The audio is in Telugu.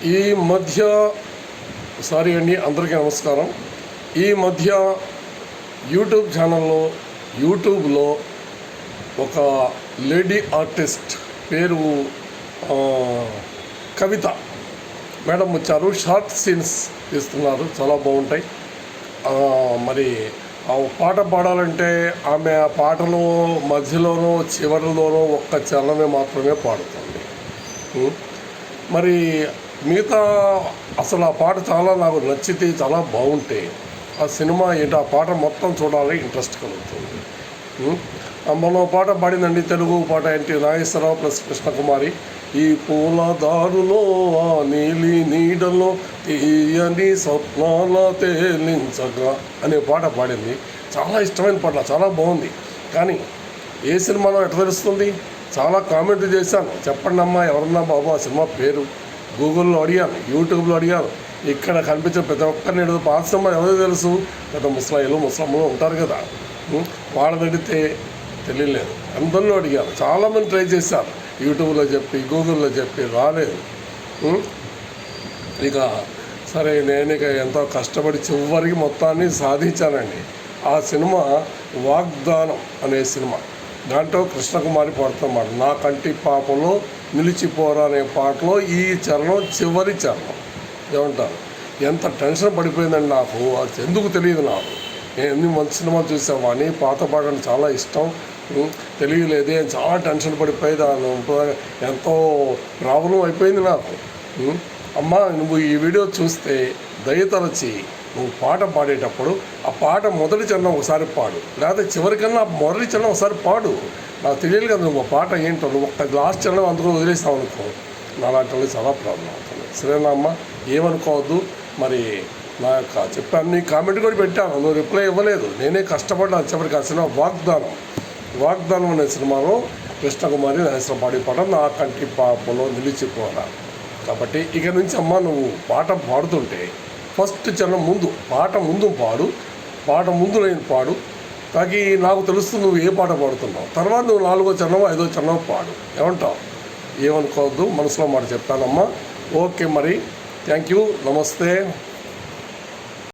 ఈ మధ్య సారీ అండి, అందరికీ నమస్కారం. ఈ మధ్య యూట్యూబ్ ఛానల్లో యూట్యూబ్లో ఒక లేడీ ఆర్టిస్ట్ పేరు కవిత మేడం వచ్చారు. షార్ట్ సీన్స్ తీస్తున్నారు, చాలా బాగుంటాయి. మరి ఆ పాట పాడాలంటే ఆమె ఆ పాటలో మధ్యలోనో చివరిలోనో ఒక్క చరణమే మాత్రమే పాడుతుంది. మరి మిగతా అసలు ఆ పాట చాలా నాకు నచ్చితే, చాలా బాగుంటే ఆ సినిమా ఏంటి, ఆ పాట మొత్తం చూడాలి, ఇంట్రెస్ట్ కలుగుతుంది. మనం పాట పాడిందండి, తెలుగు పాట ఏంటి, నాగేశ్వరరావు ప్లస్ కృష్ణకుమారి. ఈ పూలదారులో ఆ నీలి నీడలో తీయని స్వప్నాల తేలించగా అనే పాట పాడింది. చాలా ఇష్టమైన పాట, చాలా బాగుంది. కానీ ఏ సినిమాలో ఎట్లా తెలుస్తుంది? చాలా కామెంట్ చేశాను, చెప్పండి అమ్మా ఎవరన్నా బాబు ఆ సినిమా పేరు. గూగుల్లో అడిగాను, యూట్యూబ్లో అడిగాను, ఇక్కడ కనిపించిన ప్రతి ఒక్కరిని అడుగు. పాత సినిమా ఎవరో తెలుసు, పెద్ద ముస్లింలు ఉంటారు కదా, వాళ్ళని అడిగితే తెలియలేదు. అందరిలో అడిగాను, చాలామంది ట్రై చేశారు, యూట్యూబ్లో చెప్పి గూగుల్లో చెప్పి రాలేదు. ఇక సరే నేను ఇక ఎంతో కష్టపడి చివరికి మొత్తాన్ని సాధించానండి. ఆ సినిమా వాగ్దానం అనే సినిమా. దాంట్లో కృష్ణకుమారి పాడుతున్నమాట. నా కంటి పాపలో నిలిచిపోరా అనే పాటలో ఈ చరణం చివరి చరణం. ఏమంటారు, ఎంత టెన్షన్ పడిపోయిందండి నాకు, అది ఎందుకు తెలియదు నాకు. నేను ఎన్ని మంచి సినిమాలు చూసేవాడిని, పాత పాటలు చాలా ఇష్టం, తెలియలేదే, చాలా టెన్షన్ పడిపోయి దాని ఎంతో ప్రాబ్లం అయిపోయింది నాకు. అమ్మ నువ్వు ఈ వీడియో చూస్తే దయతలచి నువ్వు పాట పాడేటప్పుడు ఆ పాట మొదటి చరణం ఒకసారి పాడు, లేకపోతే చివరికన్నా మొదటి చరణం ఒకసారి పాడు. నాకు తెలియదు కదా నువ్వు పాట ఏంటో, నువ్వు ఒక్క లాస్ట్ చరణం అందులో వదిలేస్తావు అనుకో, నాలాంటి వాళ్ళు చాలా ప్రాబ్లం అవుతుంది. సరేనా అమ్మ, ఏమనుకోవద్దు. మరి నా యొక్క చెప్పాను, నీ కామెంట్ కూడా పెట్టాను, నువ్వు రిప్లై ఇవ్వలేదు. నేనే కష్టపడ్డాను చివరికి. ఆ సినిమా వాగ్దానం అనే సినిమాలో కృష్ణకుమారి నాగేశ్వరం పాడే పాట నా కంటి పాపలో నిలిచిపోరా. కాబట్టి ఇక నుంచి అమ్మ నువ్వు పాట పాడుతుంటే ఫస్ట్ చరణం ముందు, పాట ముందు పాడు, పాట ముందు నేను పాడు, కాకి నాకు తెలుస్తుంది నువ్వు ఏ పాట పాడుతున్నావు. తర్వాత నువ్వు 4వ చరణం 5వ చరణం పాడు. ఏమంటావు? ఏమనుకోవద్దు, మనసులో మాట చెప్పానమ్మా. ఓకే, మరి థ్యాంక్ యూ, నమస్తే.